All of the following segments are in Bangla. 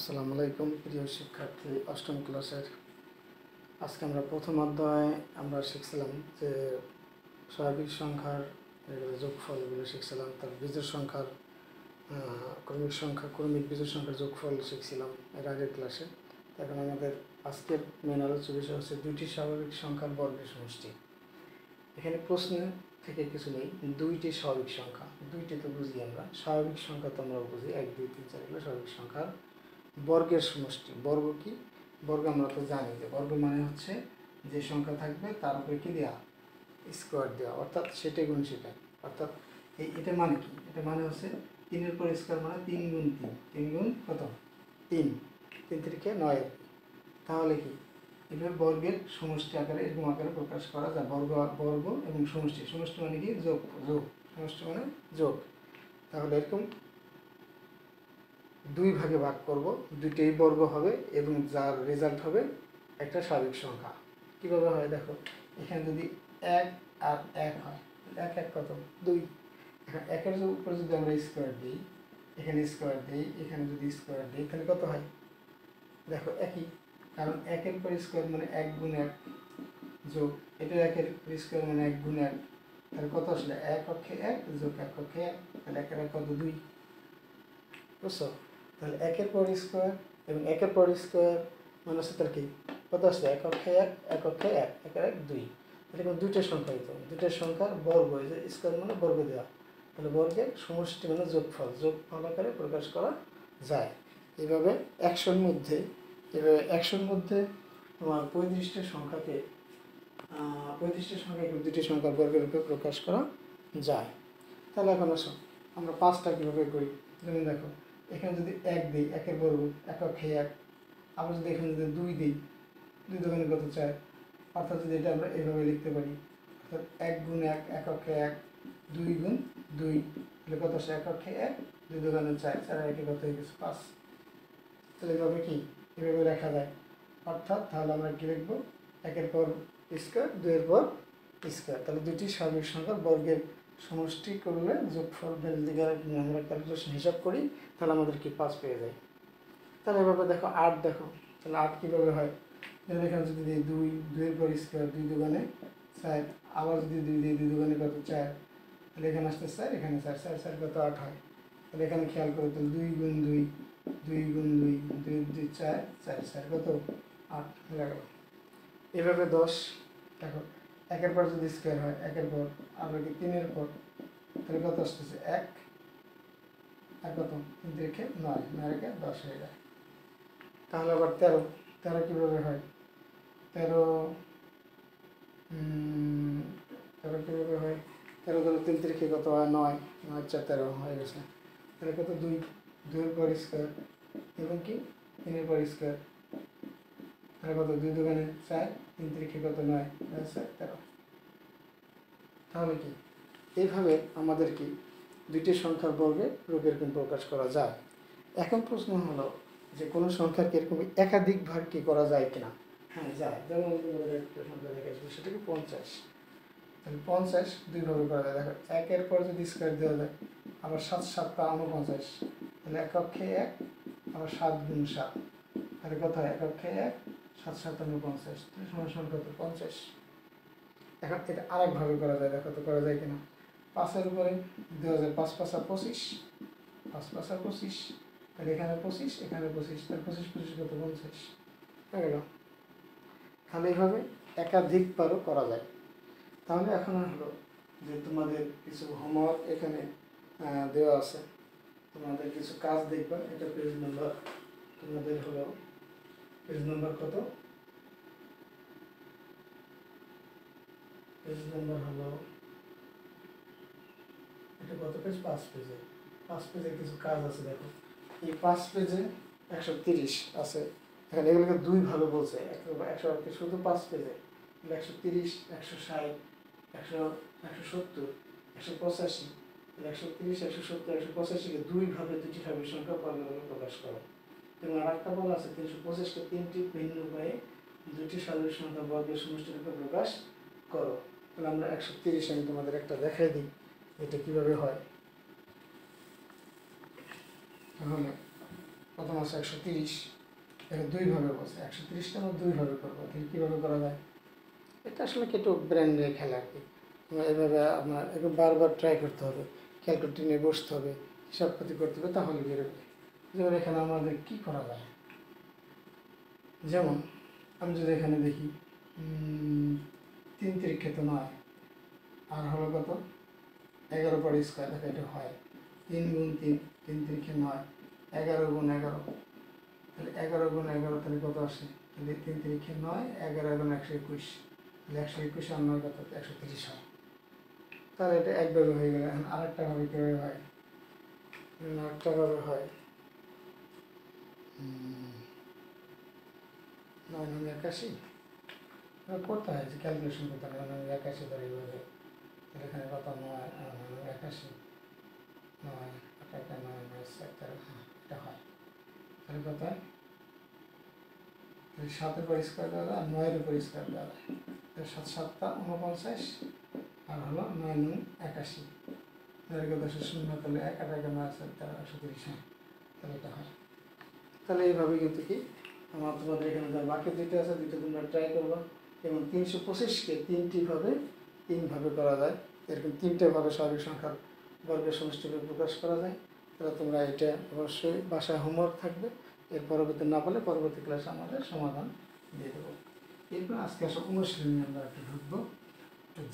আসসালামু আলাইকুম প্রিয় শিক্ষার্থী অষ্টম ক্লাসের। আজকে আমরা প্রথম অধ্যায়ে আমরা শিখছিলাম যে স্বাভাবিক সংখ্যার যোগফলগুলো শিখছিলাম, তার বিজোড় সংখ্যার ক্রমিক বিজোড় সংখ্যার যোগফল শিখছিলাম এর আগের ক্লাসে। এখন আমাদের আজকের মেন আলোচ্য বিষয় হচ্ছে দুইটি স্বাভাবিক সংখ্যার বর্গের সমষ্টি। এখানে প্রশ্ন থেকে কিছু নেই, দুইটি স্বাভাবিক সংখ্যা, দুইটি তো বুঝি আমরা, স্বাভাবিক সংখ্যা তো আমরা বুঝি 1 2 3 4 এগুলো স্বাভাবিক সংখ্যার বর্গের সমষ্টি। বর্গ কি? বর্গ আমরা তো জানি যে বর্গ মানে হচ্ছে যে সংখ্যা থাকবে তার উপরে কি দেওয়া, স্কোয়ার দেওয়া, অর্থাৎ সেটাই গুণ সেটা। অর্থাৎ এটা মানে কি? এটা মানে হচ্ছে 3-এর পর স্কোয়ার মানে 3 গুণ 3, 3 গুণ কত? 3, 3 3 9। তাহলে কি এভাবে বর্গের সমষ্টি আকারে এরকম আকারে প্রকাশ করা যায়। বর্গ এবং সমষ্টি, সমষ্টি মানে কি? যোগ, সমষ্টি মানে যোগ। তাহলে এরকম দুই ভাগে ভাগ করব, দুইটাই বর্গ হবে এবং যার রেজাল্ট হবে একটা স্বাভাবিক সংখ্যা। কীভাবে হয় দেখো, এখানে যদি 1 আর 1 হয়, 1 1 কত? 2। এখানে 1-এর উপরে যদি আমরা স্কোয়ার দিই, এখানে স্কোয়ার দিই, এখানে যদি স্কোয়ার দিই, তাহলে কত হয়? দেখো একই, কারণ 1-এর পর স্কোয়ার মানে 1 গুণ 1 যোগ, এটা 1-এর স্কোয়ার মানে 1 গুণ 1, তাহলে কত আসলে 1 অক্ষে 1 যোগ 1 অক্ষে 1, তাহলে 1 এর কত? 2। বুঝছো? তাহলে 1-এর পর স্কোয়ার এবং 1-এর পর স্কোয়ার মানে হচ্ছে তার কি কত আসলে 1 অক্ষে 1 1 অক্ষে 1 1 1 2। তাহলে দুইটা সংখ্যা হইতো, দুইটা সংখ্যার বর্গ, এই যে স্কোয়ার মানে বর্গ দেওয়া, তাহলে বর্গের সমষ্টি মানে যোগফল, যোগফল আকারে প্রকাশ করা যায়। এইভাবে 100-র মধ্যে তোমার 35টা সংখ্যাকে দুটি সংখ্যার বর্গের রূপে প্রকাশ করা যায়। তাহলে এখন আসো আমরা 5টা কীভাবে করি। যেমন দেখো, এখানে যদি 1 দিই, 1-এর বর্গ 1 অক্ষে 1, আবার যদি এখানে যদি 2 দিই, 2 দোকানে কত? 4। অর্থাৎ যদি এটা আমরা এভাবে লিখতে পারি, অর্থাৎ 1 গুণ 1 1 অক্ষে 1, 2 গুণ 2, তাহলে কত আসে? 1 অক্ষে 1, 2 দোকানে 4, 4 আর 1 কত হয়ে গেছে? 5। তাহলে এভাবে কি এভাবে লেখা যায়। অর্থাৎ তাহলে আমরা কী লিখবো? 1-এর পর স্কোয়ার, 2-এর পর স্কোয়ার। তাহলে দুটি স্বাভাবিক সংখ্যার বর্গের সমষ্টি করলে যোগফল দিকে আমরা ক্যালকুলেশন হিসাব করি, তাহলে আমাদের কি 5 পেয়ে যায়। তাহলে এভাবে দেখো 8, দেখো তাহলে 8 কীভাবে হয়। যেমন এখানে যদি দিই 2, 2-এর পর স্কোয়ার, 2 দোকানে 4, আবার যদি 2 দিই, 2 দোকানে কত? 4, তাহলে এখানে আসতে 4, এখানে 4, 4 4 কত? 8 হয়। তাহলে এখানে খেয়াল করো, তাহলে 2 গুণ 2, 2 গুণ 2, 2 2 4, 4 4 কত? 8 হয়ে গেল। এভাবে 10, দেখো 1-এর পর যদি স্কোয়ার হয়, 1-এর পর আবার কি 3-এর পর, তাহলে কত আসতেছে? 1 আর কত? 3 3 9, 9 10 হয়ে যায়। তাহলে আবার 13, 13 কীভাবে হয়? 13 কীভাবে হয়? 13 ধরো 3 3 কত হয়? 9, 9 4 13 হয়ে গেছে। তাহলে কত? 2, 2-এর পর স্কোয়ার এবং কি 3-এর পর স্কোয়ার, তাহলে কত? 2 দোকানে 4, 3 3 কত? 9, 9 4 13। তাহলে কি এইভাবে আমাদের কি দুইটি সংখ্যার বর্গের রূপে এরকম প্রকাশ করা যায়। এখন প্রশ্ন হলো যে কোনো সংখ্যাকে এরকম একাধিক ভাগ কি করা যায় কিনা? হ্যাঁ যায়। যেমন একটা সংখ্যা দেখাচ্ছি, সেটা কি 50। তাহলে 50 দুইভাবে করা যায়। দেখো 1-এর পর যদি স্কোয়ার দেওয়া যায়, আবার 7 7 49, তাহলে 1 অক্ষে 1, আবার 7 গুণ 7, তাহলে কত হয়? 1 অক্ষে 1, 7 7 49, সমান সমান কত? 50। এখন এটা আরেকভাবে করা যায়, দেখো তো করা যায় কিনা। 5-এর উপরে দেওয়া যায় 5 5 25, 5 5 25, তাহলে এখানে 25, এখানে 25, তাহলে 25 25 কত? 50 হয়ে গেল। তাহলে এইভাবে একাধিকবারও করা যায়। তাহলে এখন হলো যে তোমাদের কিছু হোমওয়ার্ক এখানে দেওয়া আছে, তোমাদের কিছু কাজ দেখবা। এটা পেজ নাম্বার, তোমাদের হলো পেজ নাম্বার কত? পেজ নাম্বার হলো এটা কত পেজ? 5 পেজে। 5 পেজে কিছু কাজ আছে। দেখো এই 5 পেজে 130 আছে। এখানে এগুলোকে দুই ভাবে বলছে, 100 শুধু 5 পেজে 130, 160, 170, 185, 130, 170, 185কে দুইভাবে দুটি স্বাভাবিক সংখ্যা বর্গের প্রকাশ করো। এবং আর একটা বলা আছে 325কে 3টি ভিন্ন উপায়ে দুটি স্বাভাবিক সংখ্যা বর্গের সমষ্টির রূপে প্রকাশ করো। তাহলে আমরা 130 আমি তোমাদের একটা দেখাই দিই এটা কিভাবে হয়। তাহলে প্রথম আছে 130, এটা 2 ভাবে বলছে, 130টা আমরা 2 ভাবে করবো। তাহলে কীভাবে করা যায়? এটা আসলে কি একটু ব্রেনের খেলা আর কি। এভাবে আপনার একটু বারবার ট্রাই করতে হবে, ক্যালকুলেটর নিয়ে বসতে হবে, হিসাব পাতি করতে হবে, তাহলে বেরোবে। যেমন এখানে আমাদের কী করা যায়, যেমন আমি যদি এখানে দেখি 3 3 তো 9, আর হলো কত 11 পর স্কোয়ার, দেখো এটা হয় 3 গুণ 3, 3 3 9, 11 গুণ 11, তাহলে 11 গুণ 11 তাহলে কত আসে? তাহলে 3 3 9, 11 গুণ 121, তাহলে 121 আর 9 কত? 130 হয়। তাহলে এটা একভাবে হয়ে গেল। এখন আরেকটা ভাবে কীভাবে হয়? আরেকটা ভাবে হয় 9 81, করতে হয় যে ক্যালকুলেশন করতে হয় 9 81 ধরে এইভাবে। তাহলে এখানে কত? 9 81, 9 একটা 9 9 7, হ্যাঁ এটা হয়। তাহলে কত হয়? 7-এর উপর স্কোয়ার দেওয়া যায় আর 9-এর উপর স্কোয়ার দেওয়া যায়। 7 7টা 49 আর হলো 9 9 81, তাহলে কত? 0, তাহলে 1 8 9 7 130, হ্যাঁ তাহলে এটা হয়। তাহলে এইভাবে কিন্তু কি আমার তোমাদের এখানে যা বাকি দুটো আছে, দুটো তোমরা ট্রাই করবো। এবং 325কে 3ভাবে করা যায়, এরকম 3টে ভাবে স্বাভাবিক সংখ্যার বর্গের সমষ্টিরূপে প্রকাশ করা যায়। তাহলে তোমরা এটা অবশ্যই বাসায় হোমওয়ার্ক থাকবে, এর পরবর্তী না পারলে পরবর্তী ক্লাসে আমাদের সমাধান দিয়ে দেবো। এরপর আজকে আসলে অনুশীলনী আমরা একটু ঢুকবো।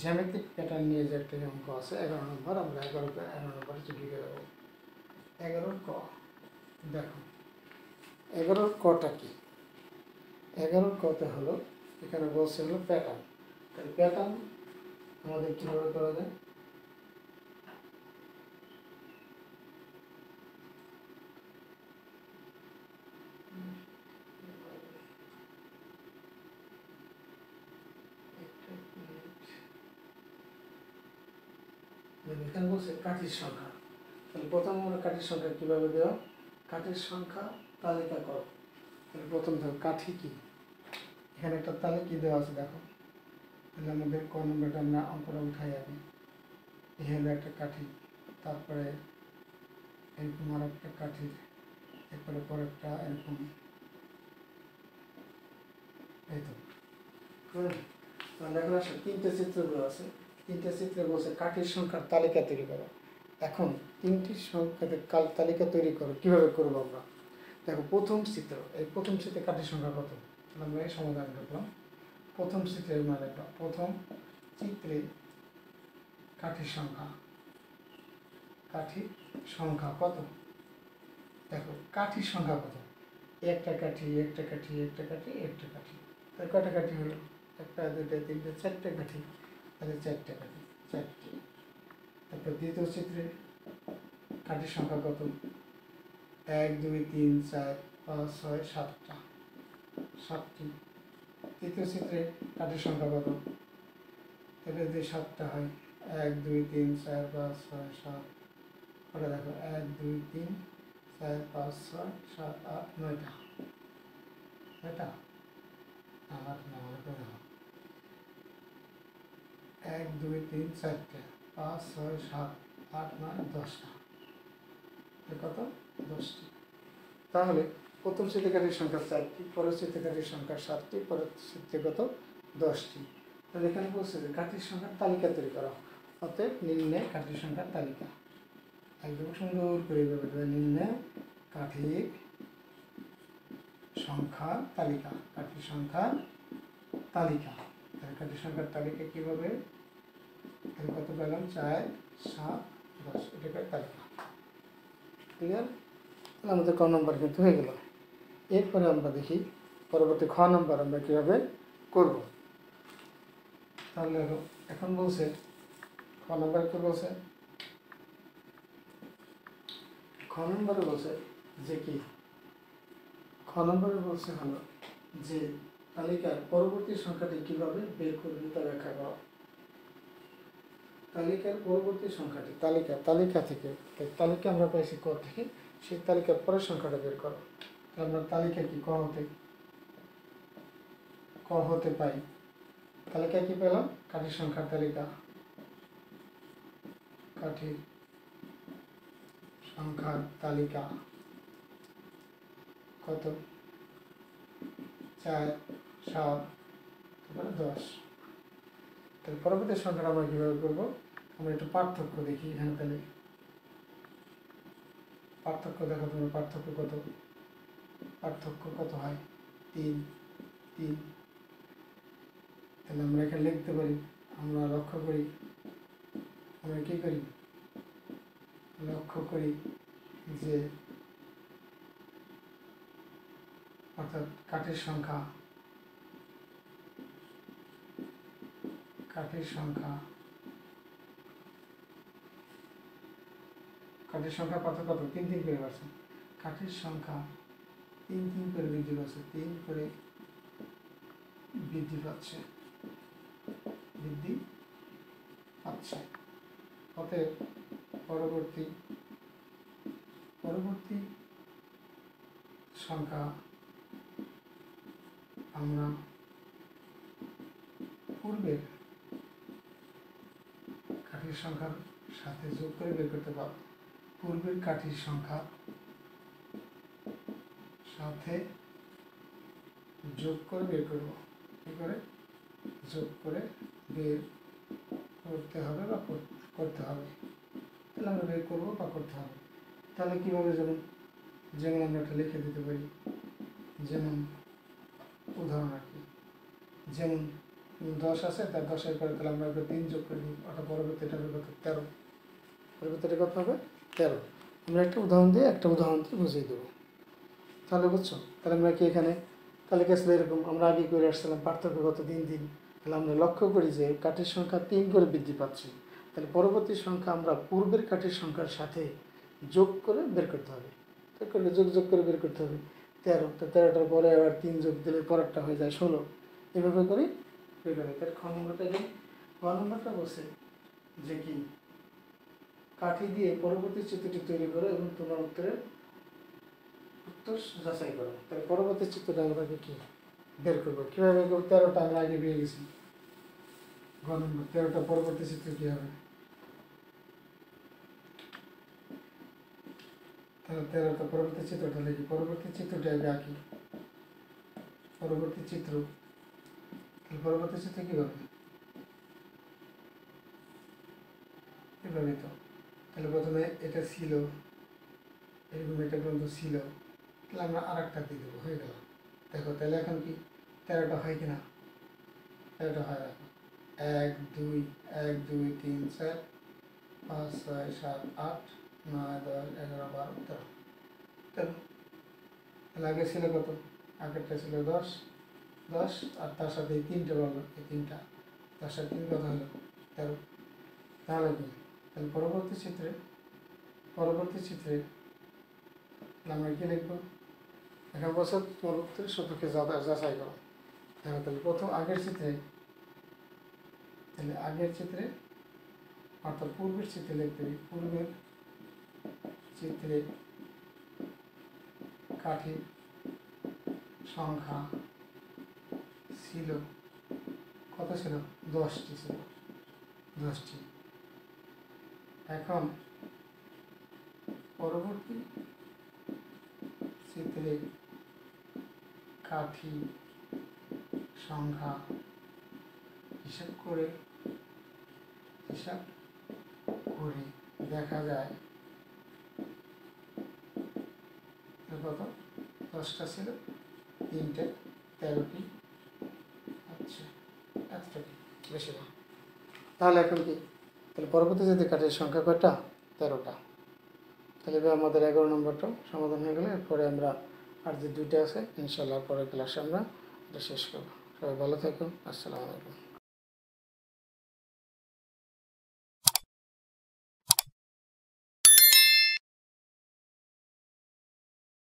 জ্যামিতিক প্যাটার্ন নিয়ে যে একটা অঙ্ক আছে 11 নম্বর, আমরা 11 নম্বরে ঢুকে দেবো। 11 ক। দেখো 11 কটা কি? 11 কতে হলো, এখানে বলছে হলো প্যাটার্ন। তাহলে প্যাটার্ন আমাদের কীভাবে করা যায়? এখানে বলছে কাঠির সংখ্যা। তাহলে প্রথম আমরা কাঠির সংখ্যা কীভাবে দেওয়া? কাঠির সংখ্যা তালিকা করো। তাহলে প্রথম ধর কাঠি কি, এখানে একটা তালিকা দেওয়া আছে দেখো। তাহলে আমাদের ক নম্বরটা আমরা অঙ্কটা উঠাই আগে। এখানে একটা কাঠি, তারপরে এরকম আর একটা কাঠির, এরপরে পরেরটা এরকম, এই তো। দেখো আসলে 3টে চিত্রগুলো আছে, 3টে চিত্রে বলছে কাঠির সংখ্যার তালিকা তৈরি করো। এখন 3টি সংখ্যাতে তালিকা তৈরি করো, কীভাবে করবো আমরা? দেখো প্রথম চিত্র, এই প্রথম চিত্রে কাঠির সংখ্যা কত? আমরা এই সমাধান করলাম। প্রথম চিত্রের মানে প্রথম চিত্রে কাঠির সংখ্যা, কাঠির সংখ্যা কত? দেখো কাঠির সংখ্যা কত? একটা কাঠি, একটা কাঠি, একটা কাঠি, একটা কাঠি। তাহলে কটা কাঠি হলো? 1 2 3 4 4টে কাঠি। তাহলে 4টে কাঠি, 4টি। তারপর দ্বিতীয় চিত্রে কাঠির সংখ্যা কত? 1 2 3 4 5 6 7টা, 7টি। তৃতীয় চিত্রে কাঠির সংখ্যা কত? তাহলে যদি 7টা হয়, 1 2 3 4 5 6 7, ওটা দেখো 1 2 3 4 5 6 7 8 9টা, 9টা। আমার মনে করে 1 2 3 4টে, 5 6 7 8 9 10টা, কত? 10টি। তাহলে প্রথম চিত্রকারীর সংখ্যা 4টি, পরের চিত্রকারীর সংখ্যা 7টি, পরের চিত্রে কত? 10টি। তাহলে এখানে বলছে যে কাঠির সংখ্যার তালিকা তৈরি করা। অতএব নিম্নে কাঠির সংখ্যার তালিকা, একদম সুন্দর করে নিম্নে কাঠির সংখ্যার তালিকা, কাঠির সংখ্যার তালিকা। তাহলে কাঠির সংখ্যার তালিকা কীভাবে? তাহলে কত পেলাম? 4 7 10, এটা তালিকা। ক্লিয়ার? তাহলে আমাদের ক নম্বর কিন্তু হয়ে গেল। এরপরে আমরা দেখি পরবর্তী খ নম্বর আমরা কীভাবে করব। তাহলে এখন বলছে খ নম্বরে কি বলছে? খ নম্বরে বলছে যে কি, খ নম্বরে বলছে হলো যে তালিকার পরবর্তী সংখ্যাটি কীভাবে বের করবে তা ব্যাখ্যা করো। তালিকার পরবর্তী সংখ্যাটি, তালিকা থেকে, তালিকা আমরা পাইছি ক থেকে, সেই তালিকার পরের সংখ্যাটা বের করো। আমরা তালিকা কি ক হতে পাই। তালিকা কি পেলাম? কাঠির সংখ্যার তালিকা, কাঠির সংখ্যার তালিকা। কত 4 7 তারপরে 10। তাহলে পরবর্তী সংখ্যাটা আমরা কীভাবে করবো, আমরা একটু পার্থক্য দেখি এখানে। তাহলে পার্থক্য দেখো তোমরা, পার্থক্য কত হয় 3 3। তাহলে আমরা এখানে লিখতে পারি, আমরা লক্ষ্য করি, আমরা কী করি, লক্ষ্য করি যে অর্থাৎ কাঠের সংখ্যা কত কত 3 3 করে বাড়ছে। কাঠের সংখ্যা 3 3 করে বৃদ্ধি পাচ্ছে, 3 করে বৃদ্ধি পাচ্ছে। অতএব পরবর্তী সংখ্যা আমরা পূর্বের কাঠির সংখ্যার সাথে যোগ করে বের করতে পারব। পূর্বের কাঠির সংখ্যার সাথে যোগ করে বের করব। কী করে? যোগ করে বের করতে হবে বা করতে হবে। তাহলে আমরা বের করবো বা করতে হবে। তাহলে কীভাবে, যেমন আমরা একটা লিখে দিতে পারি, যেমন উদাহরণ আর কি, যেমন 10 আছে, তার 10-এর পরে তাহলে আমরা 3 যোগ করে দিই, অর্থাৎ পরবর্তীটা হবে কত 13। পরবর্তীটা কত হবে 13। আমরা একটা উদাহরণ দিয়ে বুঝিয়ে দেবো। তাহলে বুঝছো? তাহলে আমরা কি এখানে তাহলে কি আসলে এরকম আমরা আগে করে আসছিলাম পার্থক্য কত 3 3। তাহলে আমরা লক্ষ্য করি যে কাঠের সংখ্যা 3 করে বৃদ্ধি পাচ্ছে। তাহলে পরবর্তী সংখ্যা আমরা পূর্বের কাঠের সংখ্যার সাথে যোগ করে বের করতে হবে। যোগ করে বের করতে হবে 13। তো 13টার পরে আবার 3 যোগ দিলে পরেরটা হয়ে যায় 16। এভাবে করে বের করে। তার খ নম্বরটা কি? খ নম্বরটা বলছে যে কি কাঠি দিয়ে পরবর্তী চিত্রটি তৈরি করো এবং তোমার উত্তর যাচাই করো। তাহলে পরবর্তী চিত্রটা আমরা কি বের করবো, কীভাবে করবো? 13টা আমরা আগে পেয়ে গেছি। গ নম্বর 13টা পরবর্তী চিত্র কী হবে? তাহলে 13টা পরবর্তী চিত্রটা লিখি। পরবর্তী চিত্রটা আগে আঁকি। পরবর্তী চিত্র কী হবে? এভাবে তো। তাহলে প্রথমে এটা ছিল, এরকম এটা পর্যন্ত ছিল, তাহলে আমরা আর একটা দিয়ে দেবো, হয়ে গেল। দেখো তাহলে এখন কি 13টা হয় কিনা? 13টা হয়। দেখো 1 2 1 2 3 4 5 6 7 8 9 10 11 12 13। তাহলে আগে ছিল কত? আগেরটা ছিল 10 আর তার সাথে এই 3টে বললো, এই 3টা 10 আর 3 কত হলো 13। তাহলে কি? তাহলে পরবর্তী চিত্রে আমরা কি লিখবো? এখন বছর পরবর্তী সূত্রকে যাচাই করো। দেখো তাহলে প্রথম আগের চিত্রে অর্থাৎ পূর্বের চিত্রে লিখতে হবে। পূর্বের চিত্রে কাঠির সংখ্যা ছিল কত? ছিল 10টি ছিল, 10টি। এখন পরবর্তী চিত্রে কাঠি সংখ্যা হিসাব করে দেখা যায় কত? 10টা ছিল, 3টে 13টি। আচ্ছা, এতটাই, বেশি না। তাহলে এখন কি? তাহলে পরবর্তী যদি কাঠের সংখ্যা কয়টা? 13টা। তাহলে আমাদের 11 নম্বরটা সমাধান হয়ে গেলে এরপরে আমরা আর যে 2টা আছে ইনশাআল্লাহ পরের ক্লাসে আমরা এটা শেষ করবো। সবাই ভালো থাকো। আসসালামু আলাইকুম।